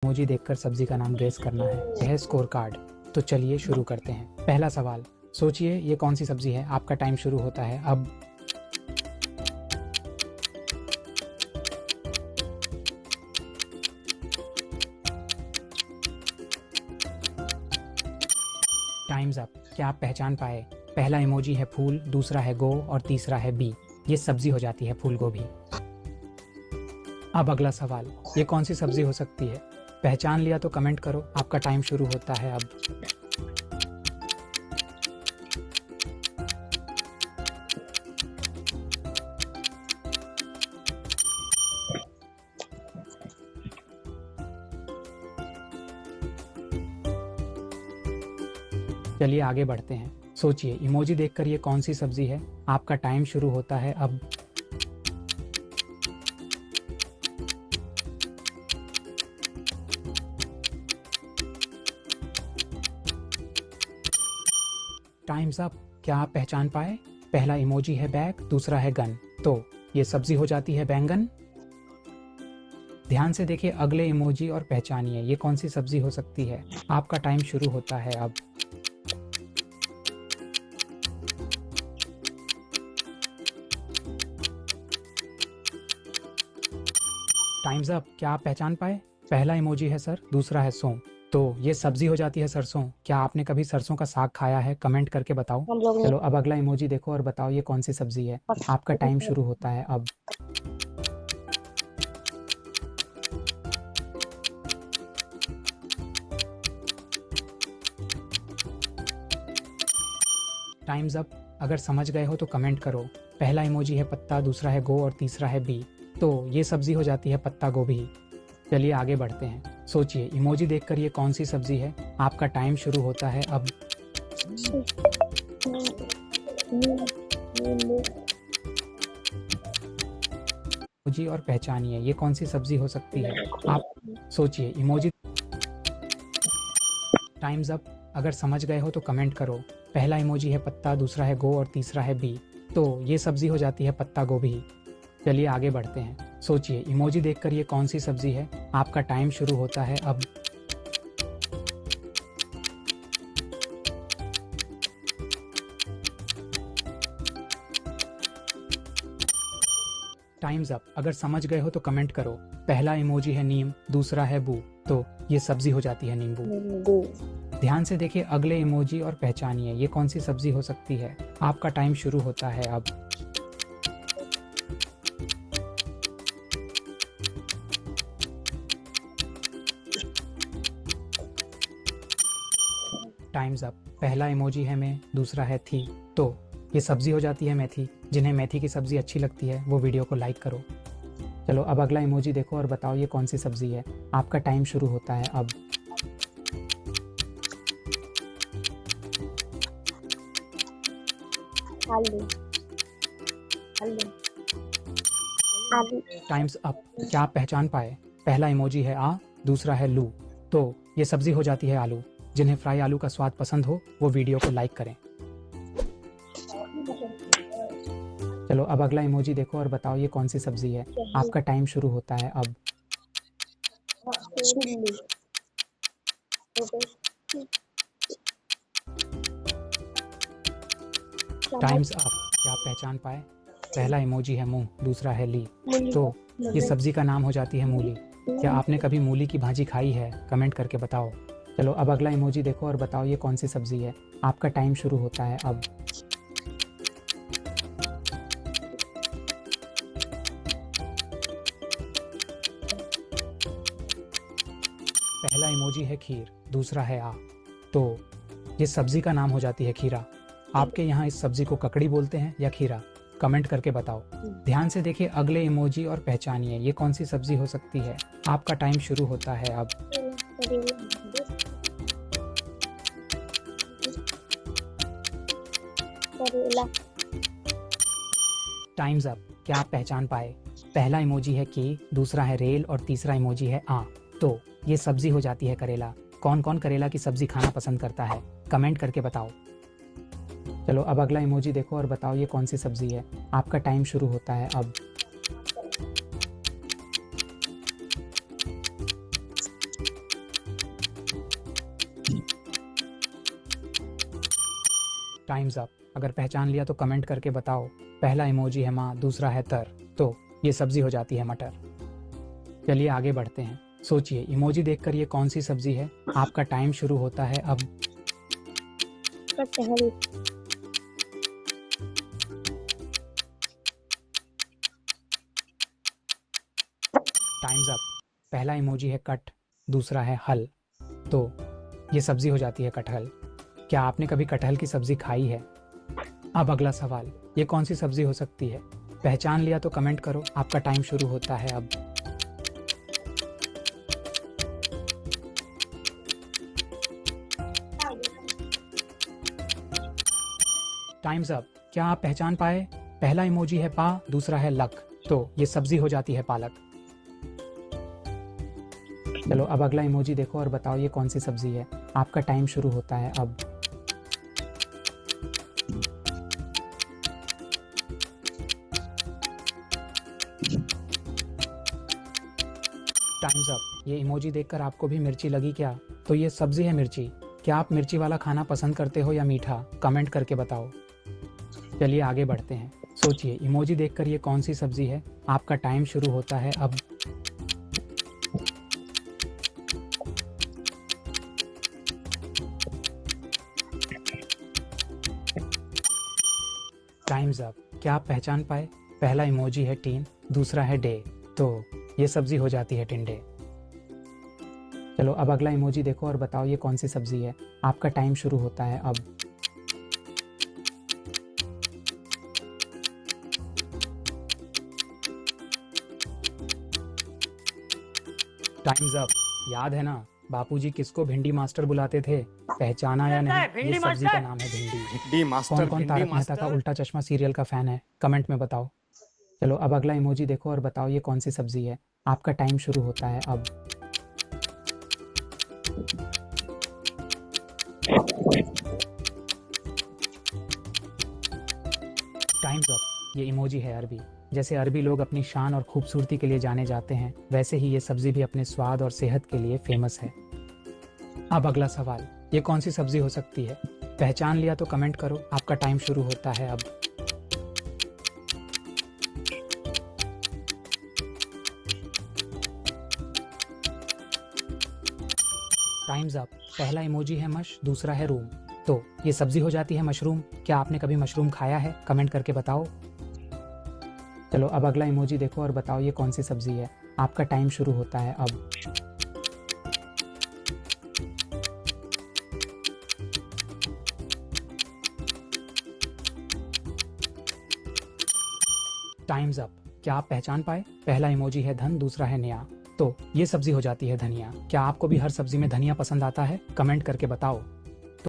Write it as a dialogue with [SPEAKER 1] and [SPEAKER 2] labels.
[SPEAKER 1] Emoji देखकर सब्जी का नाम गेस करना है। यह है स्कोर कार्ड। तो चलिए शुरू करते हैं। पहला सवाल, सोचिए ये कौन सी सब्जी है। आपका टाइम शुरू होता है अब। Times up. क्या आप पहचान पाए? पहला इमोजी है फूल, दूसरा है गो और तीसरा है बी। ये सब्जी हो जाती है फूल गोभी। अब अगला सवाल, ये कौन सी सब्जी हो सकती है? पहचान लिया तो कमेंट करो। आपका टाइम शुरू होता है अब। चलिए आगे बढ़ते हैं। सोचिए इमोजी देखकर ये कौन सी सब्जी है। आपका टाइम शुरू होता है अब। Times up. क्या आप पहचान पाए? पहला इमोजी है बैग, दूसरा है गन। तो ये सब्जी हो जाती है बैंगन। ध्यान से देखिए अगले इमोजी और पहचानिए ये कौन सी सब्जी हो सकती है। आपका टाइम शुरू होता है अब। Times up. क्या आप पहचान पाए? पहला इमोजी है सर, दूसरा है सौ। तो ये सब्जी हो जाती है सरसों। क्या आपने कभी सरसों का साग खाया है? कमेंट करके बताओ। चलो अब अगला इमोजी देखो और बताओ ये कौन सी सब्जी है। आपका टाइम शुरू होता है अब। Times up. अगर समझ गए हो तो कमेंट करो। पहला इमोजी है पत्ता, दूसरा है गो और तीसरा है बी। तो ये सब्जी हो जाती है पत्ता गोभी। चलिए आगे बढ़ते हैं। सोचिए इमोजी देखकर ये कौन सी सब्जी है। आपका टाइम शुरू होता है अब। इमोजी और पहचानिए ये कौन सी सब्जी हो सकती है। आप सोचिए इमोजी। Times up. अगर समझ गए हो तो कमेंट करो। पहला इमोजी है पत्ता, दूसरा है गो और तीसरा है बी। तो ये सब्जी हो जाती है पत्ता गोभी। चलिए आगे बढ़ते हैं। सोचिए इमोजी देखकर ये कौन सी सब्जी है। आपका टाइम शुरू होता है अब। Times up. अगर समझ गए हो तो कमेंट करो। पहला इमोजी है नीम, दूसरा है बू। तो ये सब्जी हो जाती है नींबू। ध्यान से देखिए अगले इमोजी और पहचानिए ये कौन सी सब्जी हो सकती है। आपका टाइम शुरू होता है अब। Times up. पहला इमोजी है मैं, दूसरा है थी। तो ये सब्जी हो जाती है मेथी। जिन्हें मेथी की सब्जी अच्छी लगती है वो वीडियो को लाइक करो। चलो अब अगला इमोजी देखो और बताओ ये कौन सी सब्जी है। आपका टाइम शुरू होता है अब।
[SPEAKER 2] आलू आलू आलू।
[SPEAKER 1] Times up. क्या आप पहचान पाए? पहला इमोजी है आ, दूसरा है लू। तो ये सब्जी हो जाती है आलू। जिन्हें फ्राई आलू का स्वाद पसंद हो वो वीडियो को लाइक करें। चलो अब अगला इमोजी देखो और बताओ ये कौन सी सब्जी है। आपका टाइम शुरू होता है अब। Times up. क्या आप पहचान पाए? पहला इमोजी है मुंह, दूसरा है ली। तो ये सब्जी का नाम हो जाती है मूली। क्या आपने कभी मूली की भाजी खाई है? कमेंट करके बताओ। चलो अब अगला इमोजी देखो और बताओ ये कौन सी सब्जी है। आपका टाइम शुरू होता है अब। पहला इमोजी है खीर, दूसरा है आ। तो ये सब्जी का नाम हो जाती है खीरा। आपके यहाँ इस सब्जी को ककड़ी बोलते हैं या खीरा? कमेंट करके बताओ। ध्यान से देखिए अगले इमोजी और पहचानिए ये कौन सी सब्जी हो सकती है। आपका टाइम शुरू होता है अब। Times up. क्या आप पहचान पाए? पहला इमोजी है के, दूसरा है रेल और तीसरा इमोजी है आ। तो ये सब्जी हो जाती है करेला। कौन कौन करेला की सब्जी खाना पसंद करता है? कमेंट करके बताओ। चलो अब अगला इमोजी देखो और बताओ ये कौन सी सब्जी है। आपका टाइम शुरू होता है अब। Times up. अगर पहचान लिया तो कमेंट करके बताओ। पहला इमोजी है माँ, दूसरा है तर, तो ये सब्जी हो जाती है मटर। चलिए आगे बढ़ते हैं। सोचिए इमोजी देखकर ये कौन सी सब्जी है। आपका टाइम शुरू होता है अब।
[SPEAKER 2] कटहल,
[SPEAKER 1] टाइम्स अप। पहला इमोजी है कट, दूसरा है हल, तो ये सब्जी हो जाती है कटहल। क्या आपने कभी कटहल की सब्जी खाई है? अब अगला सवाल, ये कौन सी सब्जी हो सकती है? पहचान लिया तो कमेंट करो। आपका टाइम शुरू होता है अब। Times up. क्या आप पहचान पाए? पहला इमोजी है पा, दूसरा है लक, तो ये सब्जी हो जाती है पालक। चलो अब अगला इमोजी देखो और बताओ ये कौन सी सब्जी है। आपका टाइम शुरू होता है अब। Times up. ये इमोजी देखकर आपको भी मिर्ची लगी क्या? तो ये सब्जी है मिर्ची। क्या आप मिर्ची वाला खाना पसंद करते हो या मीठा? कमेंट करके बताओ। चलिए आगे बढ़ते हैं। सोचिए इमोजी देखकर ये कौन सी सब्जी है। आपका टाइम शुरू होता है अब। Times up. क्या आप पहचान पाए? पहला इमोजी है टीन, दूसरा है डे, तो ये सब्जी हो जाती है टिंडे। चलो अब अगला इमोजी देखो और बताओ ये कौन सी सब्जी है। आपका टाइम शुरू होता है अब। Times up. याद है ना बापूजी किसको भिंडी मास्टर बुलाते थे? पहचाना या नहीं? ये सब्जी का नाम है भिंडी।
[SPEAKER 3] भिंडी मास्टर,
[SPEAKER 1] कौन कौन
[SPEAKER 3] भिंडी
[SPEAKER 1] तारक मेहता का
[SPEAKER 3] मास्टर।
[SPEAKER 1] उल्टा चश्मा सीरियल का फैन है? कमेंट में बताओ। चलो अब अगला इमोजी देखो और बताओ ये कौन सी सब्जी है। आपका टाइम शुरू होता है अब। Times up. ये इमोजी है अरबी। जैसे अरबी लोग अपनी शान और खूबसूरती के लिए जाने जाते हैं, वैसे ही ये सब्जी भी अपने स्वाद और सेहत के लिए फेमस है। अब अगला सवाल, ये कौन सी सब्जी हो सकती है? पहचान लिया तो कमेंट करो। आपका टाइम शुरू होता है अब। Times up. पहला इमोजी है मश, दूसरा है रूम, तो ये सब्जी हो जाती है मशरूम। क्या आपने कभी मशरूम खाया है? कमेंट करके बताओ। चलो अब अगला इमोजी देखो और बताओ ये कौन सी सब्जी है। आपका टाइम शुरू होता है अब। Times up. क्या आप पहचान पाए? पहला इमोजी है धन, दूसरा है नया, तो ये सब्जी हो जाती है धनिया। क्या आपको भी हर सब्जी में धनिया पसंद आता है? कमेंट करके बताओ।